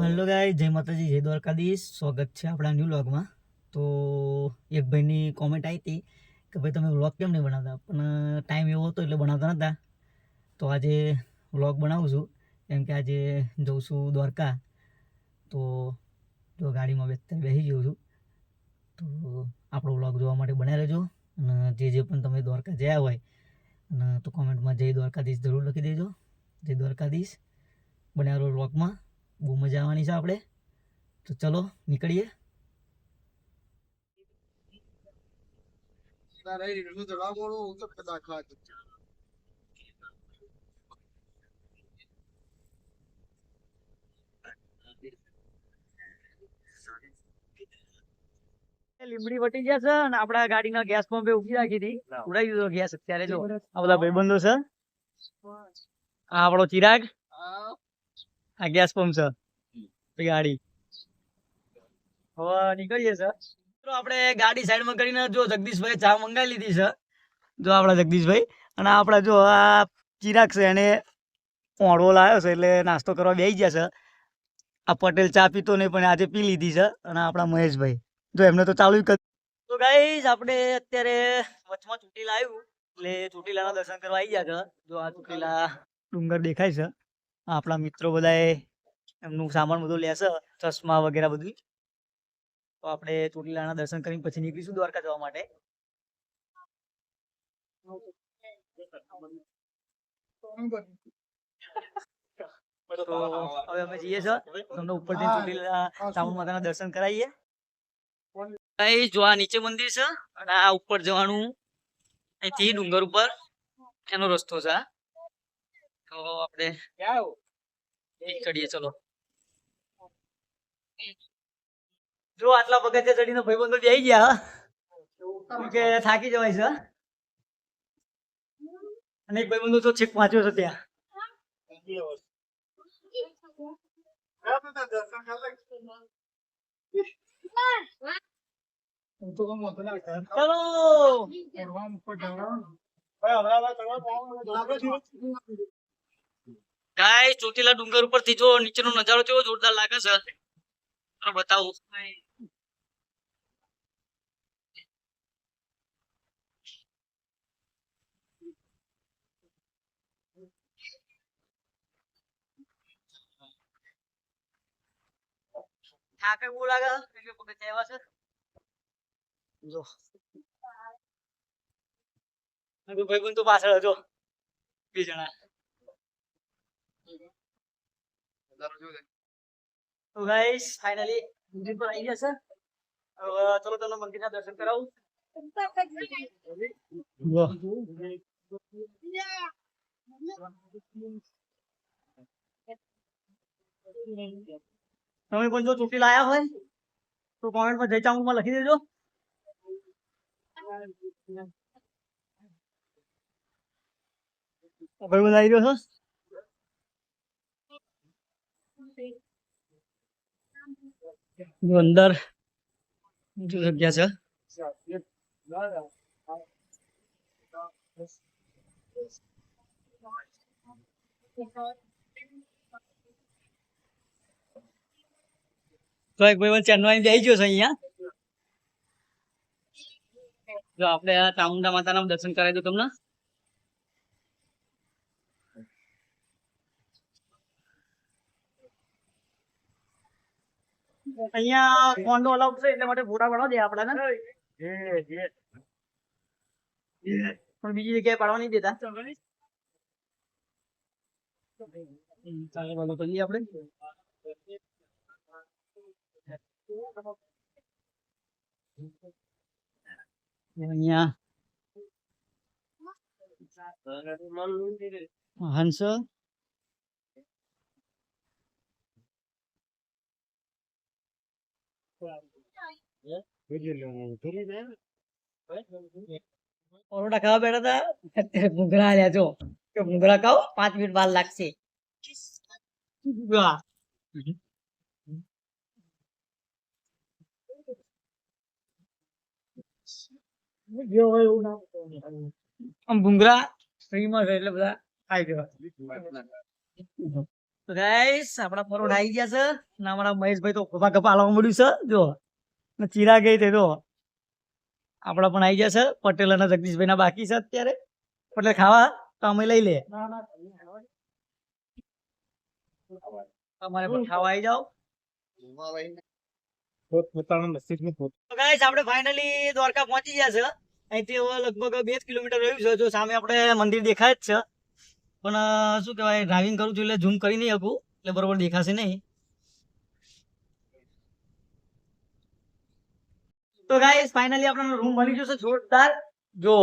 Hello ગાય, જય માતાજી, જય દ્વારકાધીશ. સ્વાગત છે આપણા ન્યૂ વ્લોગમાં. તો એક ભાઈની કોમેન્ટ આવી હતી કે ભાઈ તમે વ્લોગ કેમ નહીં બનાવતા, પણ ટાઈમ એવો હતો એટલે બનાવતા નહોતા. તો આજે વ્લોગ બનાવું છું, કેમ કે આજે જઉં છું દ્વારકા. તો જો ગાડીમાં બેસી ગયો છું. તો આપણો વ્લોગ જોવા માટે બનાવી રહેજો. અને જે પણ તમે દ્વારકા ગયા હોય અને તો કોમેન્ટમાં જય દ્વારકાધીશ જરૂર લખી દેજો. જય દ્વારકાધીશ. બનાવેલો વ્લોગમાં બહુ મજા આવવાની છે આપણે. તો ચલો નીકળીએ. લીમડી વટી ગયા છે અને આપડા ગાડીના ગેસ પંપે ઉભી રાખી હતી, ઉડાવી દીધો ગેસ. અત્યારે જો આ બધા ભાઈબંધો છે. આ આપણો ચિરાગ, આ ગેસ પંપ છે ગાડી. હવે નીકળીએ સર. તો આપણે ગાડી સાઈડમાં કરીને જો જગદીશભાઈ ચા મંગાવી લીધી છે. જો આપણા જગદીશભાઈ અને આપણા જો આ ચિરાગ છે, એને ઓળવો લાવ્યો છે એટલે નાસ્તો કરવા બેસી ગયા છે. આ પટેલ ચા પીતો નહીં પણ આજે પી લીધી છે. અને આપણા મહેશભાઈ જો એમને તો ચાલુ કરી. તો ગાઈસ આપણે અત્યારે વચમાં ચોટીલા આવ્યું એટલે ચોટીલાના દર્શન કરવા આવી ગયા છે. જો આ ચોટીલા ડુંગર દેખાય છે. આપણા મિત્રો બધાએ એમનું સામાન બધું લેશે, ચશ્મા વગેરે બધું. તો આપણે ચોટીલાના દર્શન કરીને પછી નીકળીશું દ્વારકા જવા માટે. તો હવે અમે જઈએ છીએ, તમને ઉપરથી ચોટીલા ચામુંડ માતાના દર્શન કરાવીએ. ગાઈસ જો આ નીચે મંદિર છે અને આ ઉપર જવાનું અહીંથી ડુંગર ઉપર એનો રસ્તો છે. તો આપણે નીકળીએ. ચલો. જો આટલા પગથિયા ચડીને ભાઈબંધો બેસી ગયા કે થાકી જવાય છે. અને એક ભાઈબંધો તો છેક વાંચ્યો છે ત્યાં. ગાય ચોટીલા ડુંગર ઉપર થી જો નીચેનો નજારો કેવો જોરદાર લાગે છે બતાવું. થાકે બહુ લાગે એટલે પગથિયા એવા છે. જો ભાઈબંધ તો પાછળ હતો, બે જણા. તો ગાઈસ ફાઇનલી મંદિર પર આવી ગયા છે. હવે ચલો તમને મંદિરના દર્શન કરાવું. તમે પણ જો ચોટીલા આવ્યા હોય તો કોમેન્ટમાં જય ચામુંડમાં લખી દેજો. ભાઈબંધ આવી રહ્યો છે અંદર જગ્યા છે. તો એક ભાઈ ચેન્નઈ જઈ ગયો છે અહીંયા. જો આપણે આ ચામુંડા માતાના દર્શન કરાવી દો તમને. અહીંયા કોન્ડો અલાઉડ છે એટલે માટે ફોટા પાડવા દે આપડા ને, પણ બીજી જગ્યાએ પાડવા નહીં દેતા. ચાલો બોલો કરીએ આપણે. અહીંયા હંસ પરોઠા ખાવા બેઠા હતા, અત્યારે ભૂંગળા આલ્યા. જો કે ભૂંગળા ખાઓ 5 મિનિટ વાર લાગશે. આમ ભૂંગળા ફ્રીમાં છે એટલે બધા ખાઈ જવા. તો ગાઈસ આપડા પરોઠા આવી ગયા છે ને અમારા મહેશભાઈ તો ગપા ગપા હાલવા મળ્યું છે જો ને ચિરાગ એ તે જો આપડા પણ આવી ગયા છે પટેલ અને જગદીશભાઈ ના બાકી છે અત્યારે એટલે ખાવા તો અમે લઈ લે તમારે પણ ખાવા આવી જાઓ તો ગાઈસ આપણે ફાઇનલી દ્વારકા પહોંચી ગયા છે અહીંથી હવે લગભગ 2 કિલોમીટર રહ્યું છે જો સામે આપણે મંદિર દેખાય જ છે પણ શું કહેવાય ડ્રાઇવિંગ કરું છું એટલે ઝૂમ કરી નહીં શકું એટલે બરોબર દેખાશે નહીં તો ગાઈસ ફાઇનલી આપણને રૂમ મળી જશે જોરદાર જો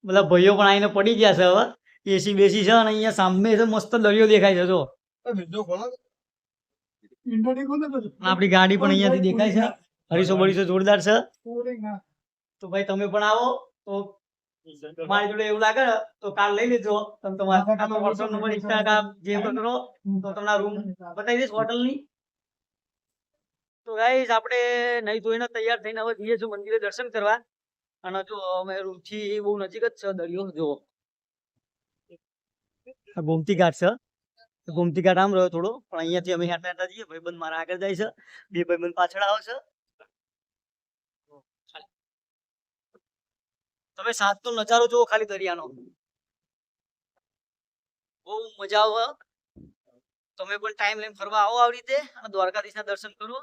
બધા ભાઈઓ પણ આવીને પડી ગયા છે હવે એસી બેસી છે અને અહીંયા સામે છે મસ્ત દરિયો દેખાય છે જો આપણી ગાડી પણ અહીંયાથી દેખાય છે હરીસો બરીસો જોરદાર છે તો ભાઈ તમે પણ આવો તો મારી જોડે એવું લાગે તો કાલ લઈ લેજો તમે તમારા વોટ્સએપ નંબર ઇન્સ્ટાગ્રામ જે કરો તો તમને રૂમ બતાવી દઈશ હોટલની તો ગાઈસ આપણે નહીં ધોઈને તૈયાર થઈને હવે જઈએ છીએ મંદિરે દર્શન કરવા અને જો અમે રૂમથી બહુ નજીક જ છે દરિયો જો ગોમતી ઘાટ છે ગોમતી ઘાટ આમ રહ્યો થોડો પણ અહીંયાથી અમે હેઠા હેઠા જઈએ ભાઈબંધ મારા આગળ જાય છે બે ભાઈબંધ પાછળ આવે છે તમે સાંજનો નજારો જુઓ ખાલી દરિયાનો બહુ મજા આવે તમે પણ ટાઈમ લઈને ફરવા આવો આવી રીતે અને દ્વારકાધીશના દર્શન કરો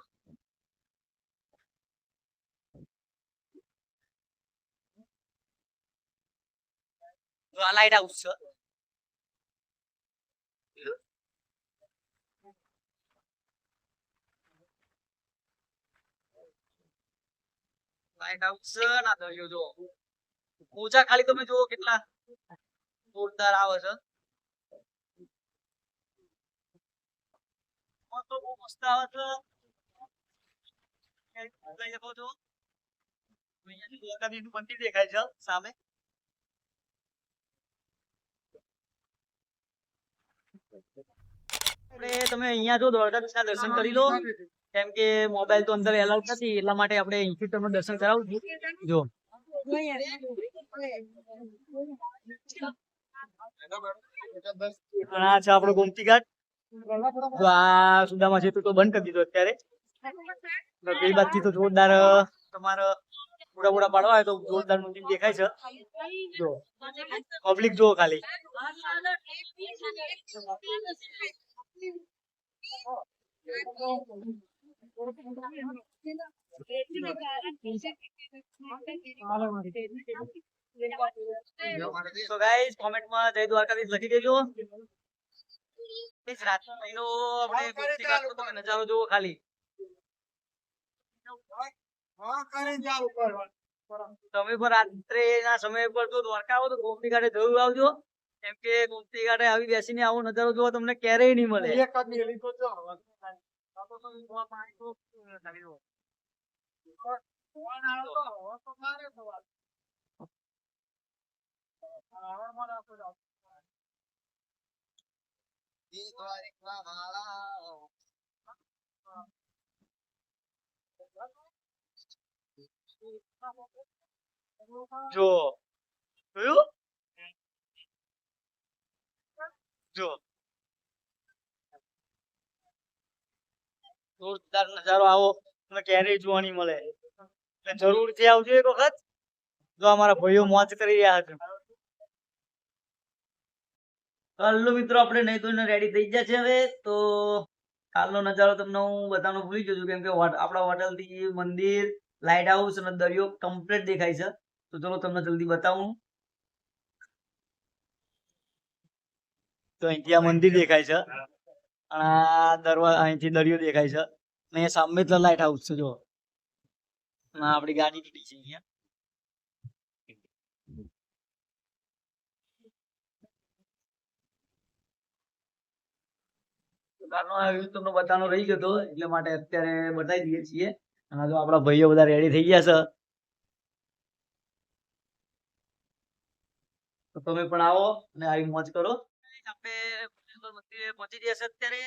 આ લાઇટ હાઉસ છે લાઇટ હાઉસ ના દરિયો જો ઊંચા ખાલી તમે જુઓ કેટલા જોરદાર આવે છે તો બહુ મસ્ત આવે છે લઈ શકો છો અહીંયાથી દ્વારકાધીશનું મંદિર દેખાય છે સામે તમે અહીંયા જો દ્વારકાધીશના દર્શન કરી લો કેમ કે મોબાઈલ તો અંદર એલાઉડ નથી એટલા માટે આપણે અહીંથી તમને દર્શન કરાવું છું જો આ છે આપણો ગોમતી ઘાટ જો આ સુદામા સેતુ તો બંધ કરી દીધો અત્યારે બે બાજુથી તો જોરદાર તમારે પૂરા પૂરા પાડવા હોય તો જોરદાર મંદિર દેખાય છે જો પબ્લિક જો ખાલી તો ગાઈસ કોમેન્ટમાં જય દ્વારકાધીશ લખી દેજો રાતનો મહિનો આપણે ગોમતી ઘાટનો તમે નજારો જોવો ખાલી તમે પણ રાત્રે ના સમય પર જો દ્વારકા આવો તો ગોમતી ઘાટે જરૂર આવજો કેમ કે ગોમતી ઘાટે આવી બેસીને આવો નજારો જોવા તમને ક્યારેય નહીં મળે જો જોયું જો જોરદાર નજારો આવો તમને ક્યારેય જોવા નહીં મળે જરૂરથી આવજો એક વખત જો અમારા ભાઈઓ મોજ કરી રહ્યા છે હલો મિત્રો આપણે નહીં તો રેડી થઈ ગયા છે હવે તો કાલનો નજારો તમને હું બતાવવાનું ભૂલી ગયો છું કેમ કે આપણા હોટલ થી મંદિર લાઇટ હાઉસ અને દરિયો કમ્પ્લીટ દેખાય છે તો ચલો તમને જલ્દી બતાવું તો અહીંથી આ મંદિર દેખાય છે અને આ દરવાજા અહીંથી દરિયો દેખાય છે અને સામે જ લાઇટ હાઉસ છે જો આપણી ગાડી તૂટી છે અહીંયા તમને બતાવવાનો રહી ગયો એટલે માટે અત્યારે બતાવી દઈએ છીએ અને જો આપણા ભાઈઓ બધા રેડી થઈ ગયા છે તો તમે પણ આવો અને આવી મોજ કરો આપણે મંદિરે પહોંચી ગયા છે અત્યારે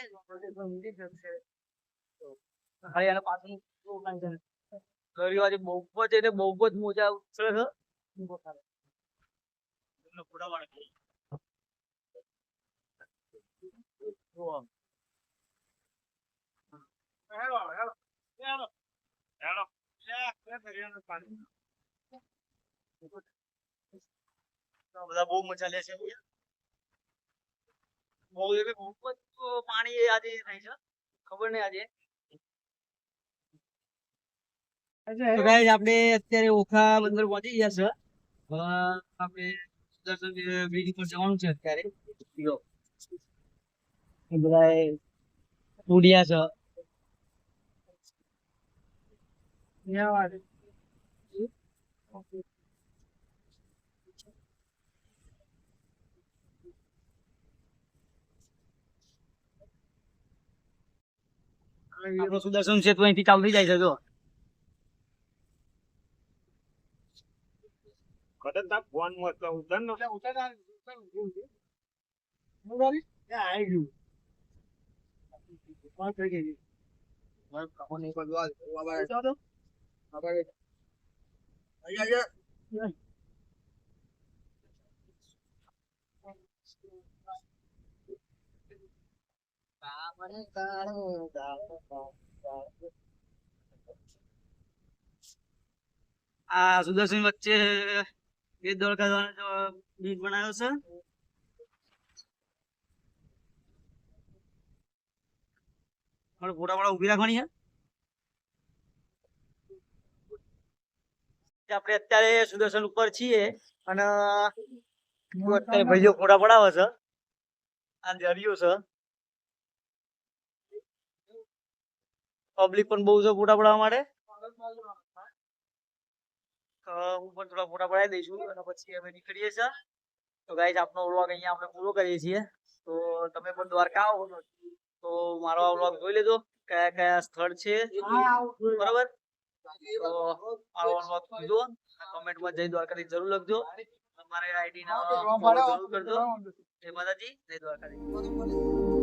દરિયો આજે બહુ જ એટલે બહુ જ મોજા ઉછળે છે બધા બહુ મજા લે છે બહુ એટલે બહુ જ પાણી આજે થાય છે ખબર નહીં આજે તો ગાઈસ આપણે અત્યારે ઓખા બંદર પહોંચી ગયા છે હવે આપણે સુદર્શન બ્રિજ પર જવાનું છે અત્યારે જો એ બધા ઉડ્યા છે આપણો સુદર્શન સેતુ અહીંથી ચાલુ થઈ જાય છે જો આ સુદર્શન વચ્ચે બે દ્વારકા જવાનો બ્રિજ બનાવ્યો છે પણ ફોટા વાળા ઉભી રાખવાની છે આપણે અત્યારે સુદર્શન ઉપર છીએ અને અત્યારે ભાઈઓ ફોટા પડાવે છે આ દરિયો છે પબ્લિક પણ બહુ છે ફોટા પડાવવા માટે હું પણ થોડા ફોટા પડાવી દઈશું અને પછી અમે નીકળીએ છીએ તો ગાઈસ આપનો વ્લોગ અહીંયા આપણે પૂરો કરીએ છીએ તો તમે પણ દ્વારકા આવો તો મારો આ વ્લોગ જોઈ લેજો કયા કયા સ્થળ છે બરાબર તો મારો વ્લોગ જોજો કમેન્ટમાં જય દ્વારકાધીશ જરૂર લખજો તમારે આઈડી ના ફોલો જરૂર કરજો જય માતાજી જય દ્વારકાધીશ